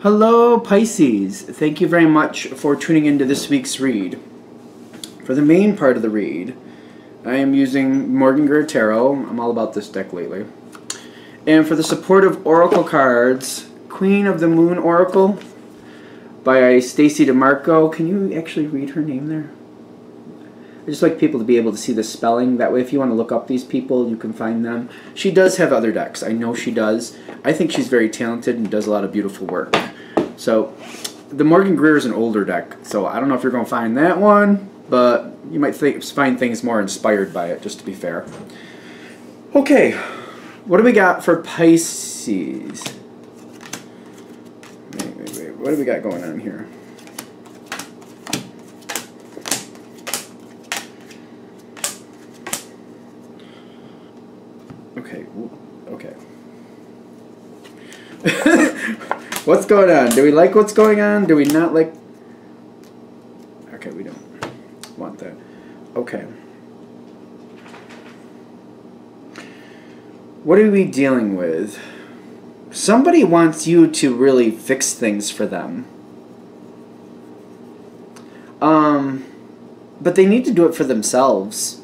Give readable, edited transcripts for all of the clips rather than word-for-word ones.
Hello Pisces, thank you very much for tuning into this week's read. For the main part of the read, I am using Morgan Greer Tarot. I'm all about this deck lately. And for the supportive oracle cards, Queen of the Moon Oracle by Stacey DeMarco. Can you actually read her name there? I just like people to be able to see the spelling. That way if you want to look up these people, you can find them. She does have other decks. I know she does. I think she's very talented and does a lot of beautiful work. So, the Morgan Greer is an older deck, so I don't know if you're going to find that one, but you might find things more inspired by it, just to be fair. Okay, what do we got for Pisces? Wait. What do we got going on here? Okay. What's going on? Do we like what's going on? Do we not like... Okay, we don't want that. Okay. What are we dealing with? Somebody wants you to really fix things for them. But they need to do it for themselves.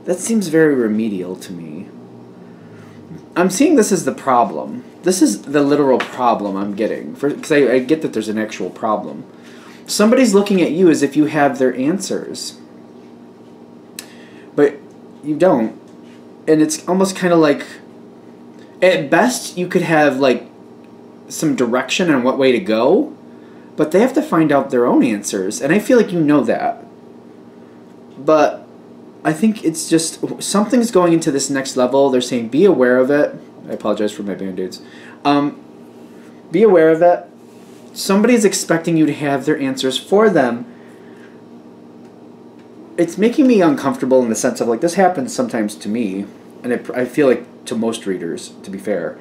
That seems very remedial to me. I'm seeing this as the problem. This is the literal problem I'm getting. Because I get that there's an actual problem. Somebody's looking at you as if you have their answers. But you don't. And it's almost kind of like... At best, you could have like some direction on what way to go. But they have to find out their own answers. And I feel like you know that. But... I think it's just something's going into this next level. They're saying be aware of it. I apologize for my Band-Aids. Be aware of it. Somebody's expecting you to have their answers for them. It's making me uncomfortable in the sense of like this happens sometimes to me, and I feel like to most readers, to be fair.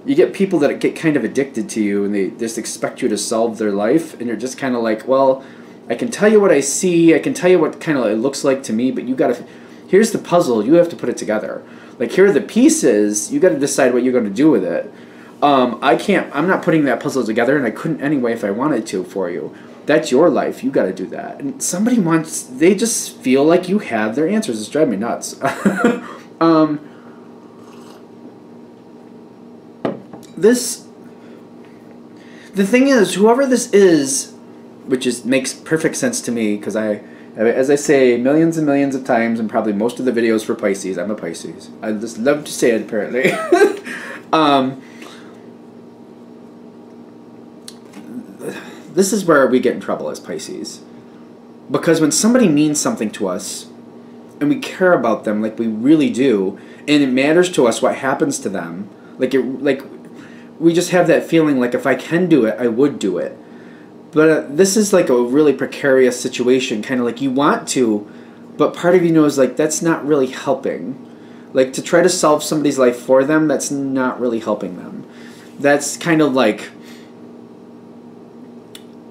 You get people that get kind of addicted to you and they just expect you to solve their life, and you're just kind of like, well, I can tell you what I see, I can tell you what kind of it looks like to me, but you gotta, here's the puzzle, you have to put it together. Like, here are the pieces, you gotta decide what you're gonna do with it. I'm not putting that puzzle together, and I couldn't anyway if I wanted to for you. That's your life, you gotta do that. And somebody wants, they just feel like you have their answers. It's driving me nuts. The thing is, whoever this is, which makes perfect sense to me, because as I say millions and millions of times, and probably most of the videos for Pisces, I'm a Pisces. I just love to say it, apparently. This is where we get in trouble as Pisces. Because when somebody means something to us, and we care about them like we really do, and it matters to us what happens to them, like we just have that feeling like if I can do it, I would do it. But this is like a really precarious situation, kind of like you want to, but part of you knows like that's not really helping. Like to try to solve somebody's life for them, that's not really helping them. That's kind of like,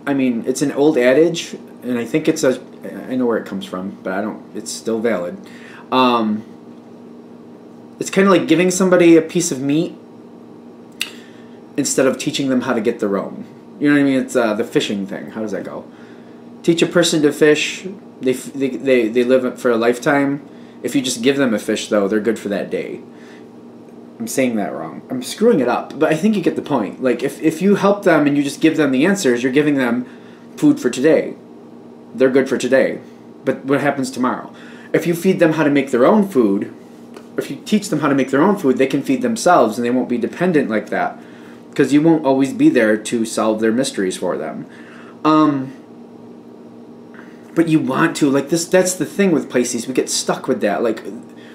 I mean, it's an old adage, and I think I know where it comes from, but it's still valid. It's kind of like giving somebody a piece of meat instead of teaching them how to get their own. You know what I mean? It's the fishing thing. How does that go? Teach a person to fish. They live for a lifetime. If you just give them a fish, though, they're good for that day. I'm saying that wrong. I'm screwing it up, but I think you get the point. Like, if you help them and you just give them the answers, you're giving them food for today. They're good for today. But what happens tomorrow? If you feed them how to make their own food, if you teach them how to make their own food, they can feed themselves, and they won't be dependent like that. Because you won't always be there to solve their mysteries for them. But you want to. Like, that's the thing with Pisces. We get stuck with that. Like,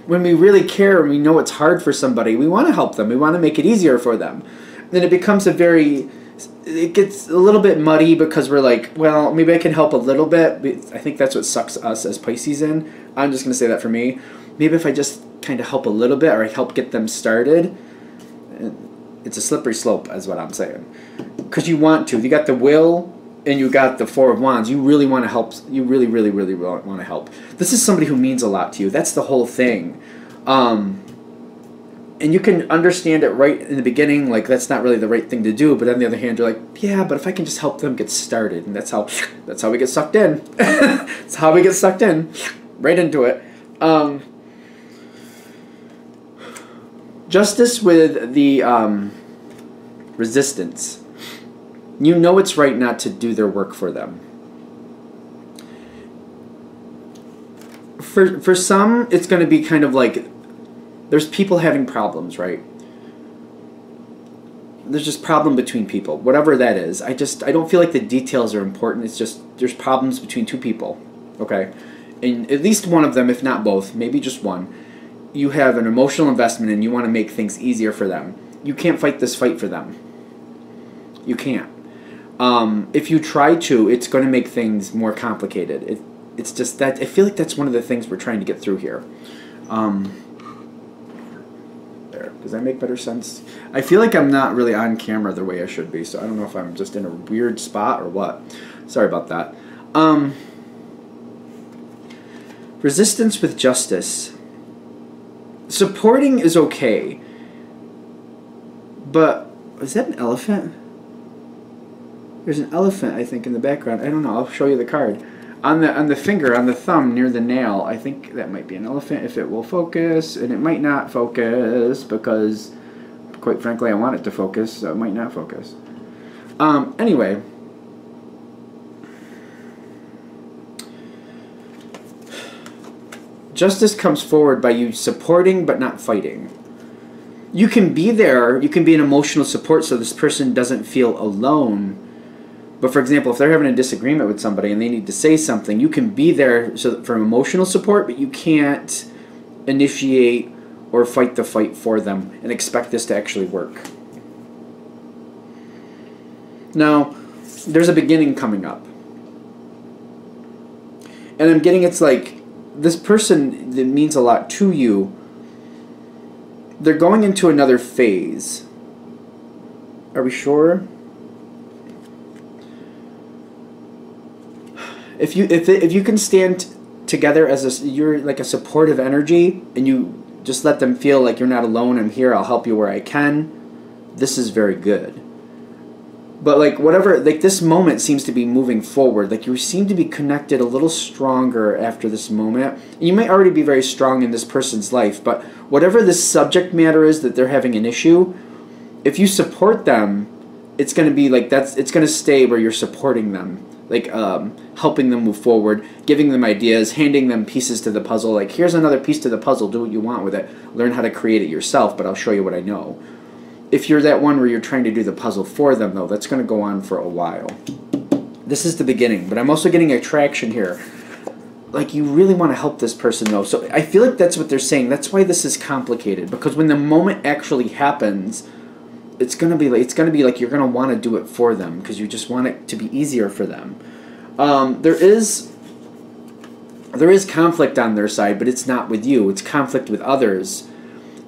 when we really care and we know it's hard for somebody, we want to help them. We want to make it easier for them. Then it becomes it gets a little bit muddy because we're like, well, maybe I can help a little bit. I think that's what sucks us as Pisces in. I'm just going to say that for me. Maybe if I just kind of help a little bit or I help get them started... It's a slippery slope, is what I'm saying. Because you want to. You got the will, and you got the Four of Wands. You really want to help. You really, really, really want to help. This is somebody who means a lot to you. That's the whole thing. And you can understand it right in the beginning, like that's not really the right thing to do. But on the other hand, you're like, yeah, but if I can just help them get started, and that's how we get sucked in. That's how we get sucked in, right into it. Justice with the resistance. You know it's right not to do their work for them. For some, it's going to be kind of like, there's people having problems, right? There's just problem between people, whatever that is. I don't feel like the details are important. It's just there's problems between two people, okay? And at least one of them, if not both, maybe just one, you have an emotional investment and you want to make things easier for them. You can't fight this fight for them. You can't. If you try to, it's going to make things more complicated. It's just that I feel like that's one of the things we're trying to get through here. There. Does that make better sense? I feel like I'm not really on camera the way I should be, so I don't know if I'm just in a weird spot or what. Sorry about that. Resistance with justice. Supporting is okay. But is that an elephant? There's an elephant, I think, in the background. I don't know. I'll show you the card. On the finger, on the thumb, near the nail, I think that might be an elephant if it will focus. And it might not focus because, quite frankly, I want it to focus, so it might not focus. Anyway. Justice comes forward by you supporting but not fighting. You can be there, you can be an emotional support so this person doesn't feel alone. But for example, if they're having a disagreement with somebody and they need to say something, you can be there for emotional support, but you can't initiate or fight the fight for them and expect this to actually work. Now, there's a beginning coming up. And I'm getting it's like, this person that means a lot to you, they're going into another phase. Are we sure? If you can stand together as you're like a supportive energy, and you just let them feel like you're not alone. I'm here. I'll help you where I can. This is very good. But like whatever, like this moment seems to be moving forward. Like you seem to be connected a little stronger after this moment. You might already be very strong in this person's life, but whatever the subject matter is that they're having an issue, if you support them, it's going to be like it's going to stay where you're supporting them. Like helping them move forward, giving them ideas, handing them pieces to the puzzle. Like, here's another piece to the puzzle. Do what you want with it. Learn how to create it yourself, but I'll show you what I know. If you're that one where you're trying to do the puzzle for them, though, that's going to go on for a while. This is the beginning, but I'm also getting attraction here. Like, you really want to help this person, though. So I feel like that's what they're saying. That's why this is complicated, because when the moment actually happens, it's going to be like you're going to want to do it for them because you just want it to be easier for them. There is conflict on their side, but it's not with you. It's conflict with others.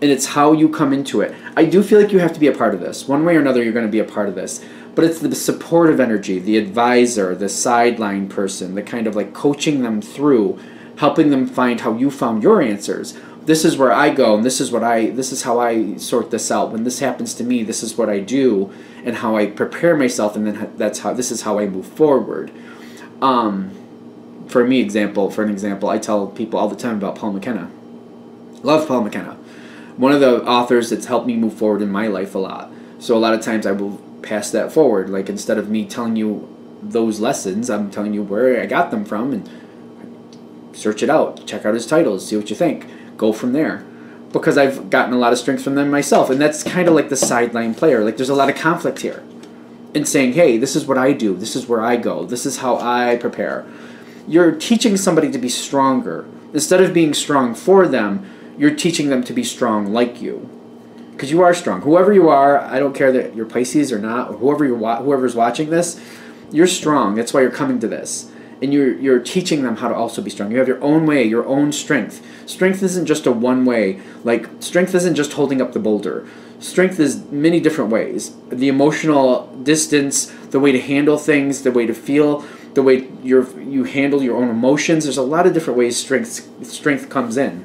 And it's how you come into it. I do feel like you have to be a part of this. One way or another, you're going to be a part of this. But it's the supportive energy, the advisor, the sideline person, the kind of like coaching them through, helping them find how you found your answers. This is where I go, and this is how I sort this out. When this happens to me, this is what I do, and how I prepare myself, and then this is how I move forward. For an example, I tell people all the time about Paul McKenna. Love Paul McKenna. One of the authors that's helped me move forward in my life a lot. So a lot of times I will pass that forward. Like, instead of me telling you those lessons, I'm telling you where I got them from, and search it out. Check out his titles. See what you think. Go from there. Because I've gotten a lot of strength from them myself. And that's kind of like the sideline player. Like, there's a lot of conflict here. In saying, hey, this is what I do. This is where I go. This is how I prepare. You're teaching somebody to be stronger. Instead of being strong for them, you're teaching them to be strong like you. Because you are strong. Whoever you are, I don't care that you're Pisces or not, or whoever's watching this, you're strong. That's why you're coming to this. And you're teaching them how to also be strong. You have your own way, your own strength. Strength isn't just a one way. Like, strength isn't just holding up the boulder. Strength is many different ways. The emotional distance, the way to handle things, the way to feel, the way you handle your own emotions. There's a lot of different ways strength comes in.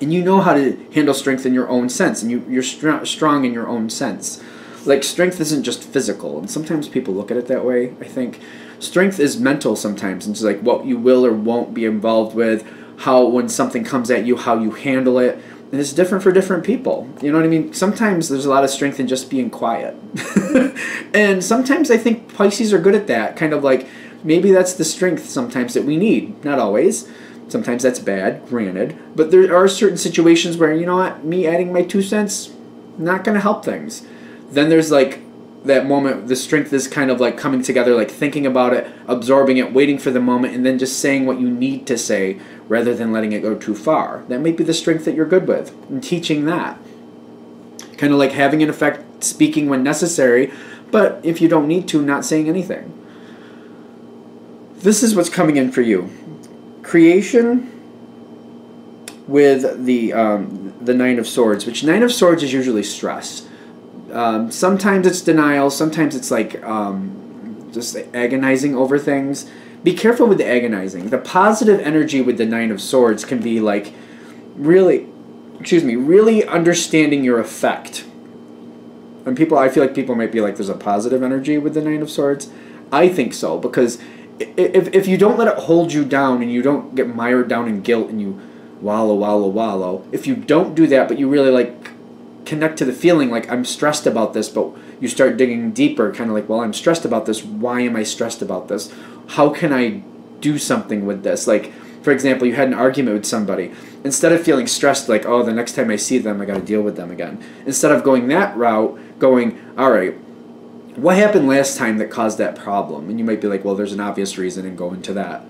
And you know how to handle strength in your own sense, and you're strong in your own sense. Like, strength isn't just physical, and sometimes people look at it that way, I think. Strength is mental sometimes, and it's like what you will or won't be involved with, how when something comes at you, how you handle it, and it's different for different people. You know what I mean? Sometimes there's a lot of strength in just being quiet. And sometimes I think Pisces are good at that, kind of like, maybe that's the strength sometimes that we need, not always. Sometimes that's bad, granted. But there are certain situations where, you know what, me adding my 2 cents, not going to help things. Then there's like that moment, the strength is kind of like coming together, like thinking about it, absorbing it, waiting for the moment, and then just saying what you need to say rather than letting it go too far. That might be the strength that you're good with, and teaching that. Kind of like having an effect, speaking when necessary, but if you don't need to, not saying anything. This is what's coming in for you. Creation with the 9 of Swords, which 9 of Swords is usually stress. Sometimes it's denial, sometimes it's like just agonizing over things. Be careful with the agonizing. The positive energy with the 9 of Swords can be like really understanding your effect. And I feel like people might be like, there's a positive energy with the 9 of Swords. I think so, because if you don't let it hold you down and you don't get mired down in guilt and you wallow, if you don't do that, but you really like connect to the feeling like I'm stressed about this, but you start digging deeper, kind of like, well, I'm stressed about this. Why am I stressed about this? How can I do something with this? Like, for example, you had an argument with somebody. Instead of feeling stressed, like, oh, the next time I see them, I got to deal with them again. Instead of going that route, going, all right, what happened last time that caused that problem? And you might be like, well, there's an obvious reason, and go into that.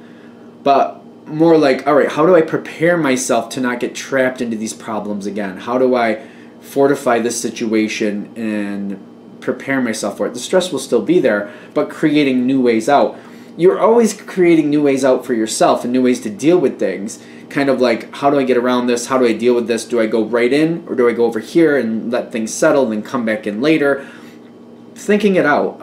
But more like, all right, how do I prepare myself to not get trapped into these problems again? How do I fortify this situation and prepare myself for it? The stress will still be there, but creating new ways out. You're always creating new ways out for yourself and new ways to deal with things. Kind of like, how do I get around this? How do I deal with this? Do I go right in, or do I go over here and let things settle and then come back in later? Thinking it out.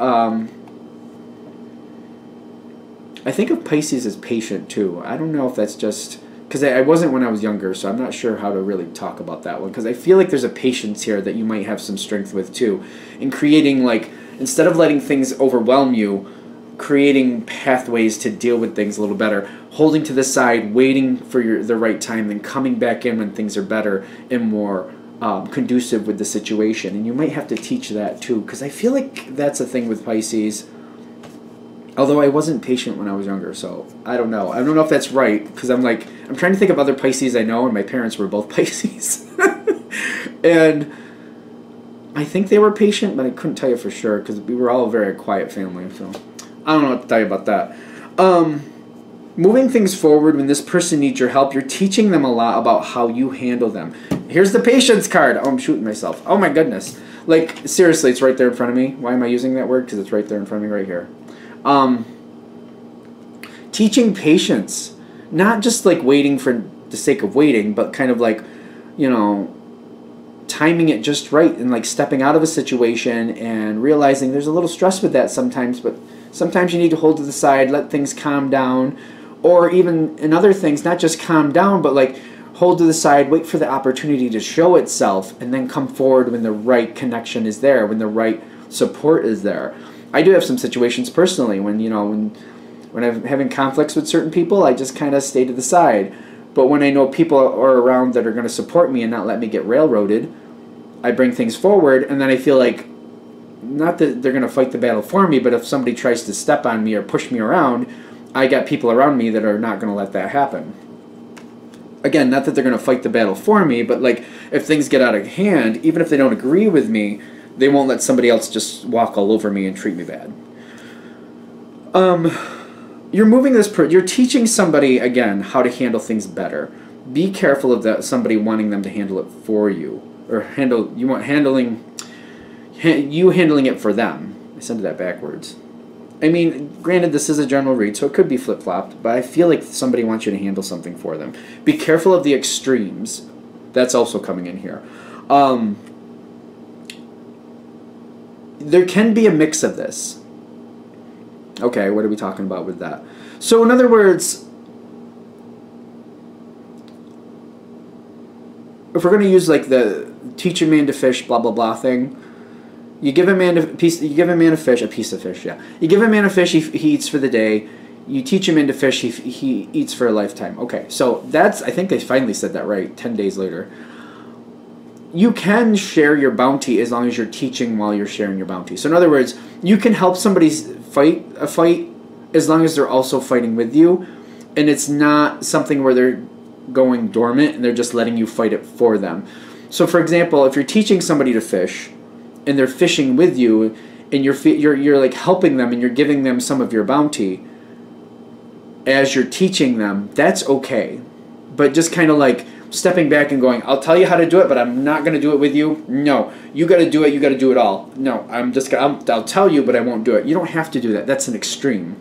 I think of Pisces as patient too. I don't know if that's just because I wasn't when I was younger, so I'm not sure how to really talk about that one, because I feel like there's a patience here that you might have some strength with too, in creating, like, instead of letting things overwhelm you, creating pathways to deal with things a little better, holding to the side, waiting for the right time, then coming back in when things are better and more conducive with the situation. And you might have to teach that too, because I feel like that's a thing with Pisces. Although I wasn't patient when I was younger, so I don't know. I don't know if that's right, because I'm trying to think of other Pisces I know, and my parents were both Pisces. And I think they were patient, but I couldn't tell you for sure, because we were all a very quiet family, so I don't know what to tell you about that. Moving things forward, when this person needs your help, you're teaching them a lot about how you handle them. Here's the patience card. Oh, I'm shooting myself. Oh my goodness. Like, seriously, it's right there in front of me. Why am I using that word? Because it's right there in front of me right here. Teaching patience. Not just like waiting for the sake of waiting, but kind of like, you know, timing it just right, and like stepping out of a situation and realizing there's a little stress with that sometimes, but sometimes you need to hold to the side, let things calm down, or even in other things, not just calm down, but like hold to the side, wait for the opportunity to show itself, and then come forward when the right connection is there, when the right support is there. I do have some situations personally when, you know, when I'm having conflicts with certain people, I just kind of stay to the side. But when I know people are around that are going to support me and not let me get railroaded, I bring things forward, and then I feel like, not that they're going to fight the battle for me, but if somebody tries to step on me or push me around, I got people around me that are not going to let that happen. Again, not that they're going to fight the battle for me, but like if things get out of hand, even if they don't agree with me, they won't let somebody else just walk all over me and treat me bad. You're moving this. You're teaching somebody, again, how to handle things better. Be careful of that somebody wanting them to handle it for you, or handling it for them. I said that backwards. I mean, granted, this is a general read, so it could be flip-flopped, but I feel like somebody wants you to handle something for them. Be careful of the extremes. That's also coming in here. There can be a mix of this. Okay, what are we talking about with that? So in other words, if we're going to use like the teach a man to fish, blah, blah, blah thing, you give a man a piece of fish, yeah. You give a man a fish, he eats for the day. You teach him into fish, he eats for a lifetime. Okay, so that's, I think I finally said that right, 10 days later. You can share your bounty as long as you're teaching while you're sharing your bounty. So in other words, you can help somebody fight a fight as long as they're also fighting with you, and it's not something where they're going dormant and they're just letting you fight it for them. So for example, if you're teaching somebody to fish and they're fishing with you and you're like helping them and you're giving them some of your bounty as you're teaching them, that's okay. But just kind of like stepping back and going, I'll tell you how to do it, but I'm not going to do it with you. No, you got to do it. You got to do it all. No, I'll tell you, but I won't do it. You don't have to do that. That's an extreme.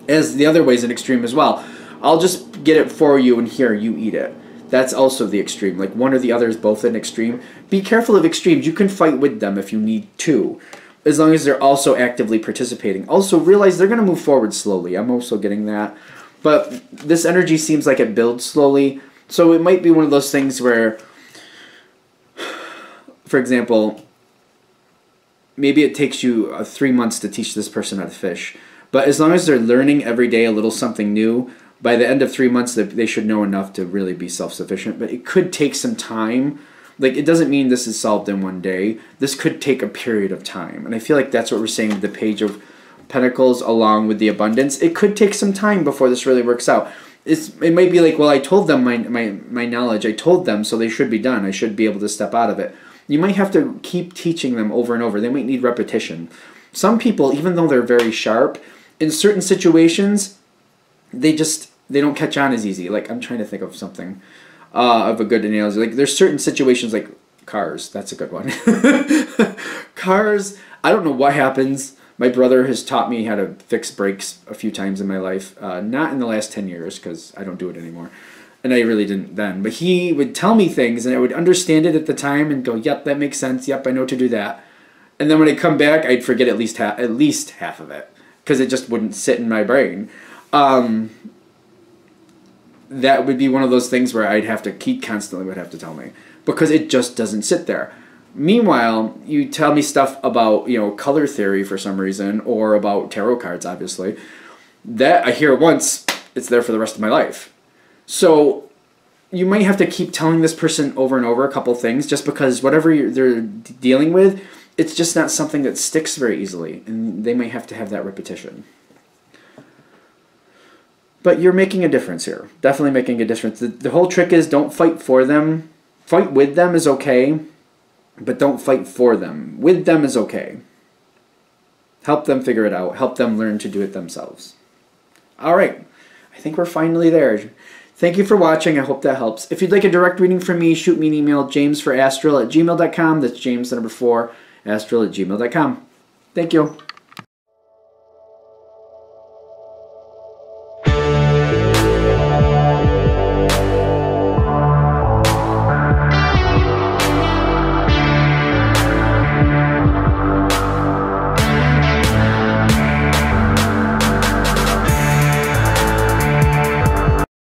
As the other way is an extreme as well. I'll just get it for you and here, you eat it. That's also the extreme. Like one or the other is both an extreme. Be careful of extremes. You can fight with them if you need to, as long as they're also actively participating. Also realize they're going to move forward slowly. I'm also getting that. But this energy seems like it builds slowly. So it might be one of those things where, for example, maybe it takes you 3 months to teach this person how to fish. But as long as they're learning every day a little something new, by the end of 3 months, they should know enough to really be self-sufficient. But it could take some time. Like, it doesn't mean this is solved in one day. This could take a period of time. And I feel like that's what we're saying with the Page of Pentacles along with the Abundance. It could take some time before this really works out. It might be like, well, I told them my knowledge. I told them, so they should be done. I should be able to step out of it. You might have to keep teaching them over and over. They might need repetition. Some people, even though they're very sharp, in certain situations, they don't catch on as easy. Like, I'm trying to think of something of a good analogy. Like, there's certain situations like cars. That's a good one. Cars, I don't know what happens. My brother has taught me how to fix brakes a few times in my life. Not in the last 10 years, because I don't do it anymore. And I really didn't then. But he would tell me things, and I would understand it at the time and go, yep, that makes sense. Yep, I know to do that. And then when I come back, I'd forget at least half of it, because it just wouldn't sit in my brain. That would be one of those things where I'd have to constantly would have to tell me, because it just doesn't sit there. Meanwhile, you tell me stuff about, color theory for some reason, or about tarot cards, obviously. That I hear it once, it's there for the rest of my life. So you might have to keep telling this person over and over a couple things, just because whatever they're dealing with, it's just not something that sticks very easily, and they might have to have that repetition. But you're making a difference here. Definitely making a difference. The whole trick is don't fight for them. Fight with them is okay, but don't fight for them. With them is okay. Help them figure it out. Help them learn to do it themselves. All right. I think we're finally there. Thank you for watching. I hope that helps. If you'd like a direct reading from me, shoot me an email, jamesforastral@gmail.com. That's James, the number 4, astral@gmail.com. Thank you.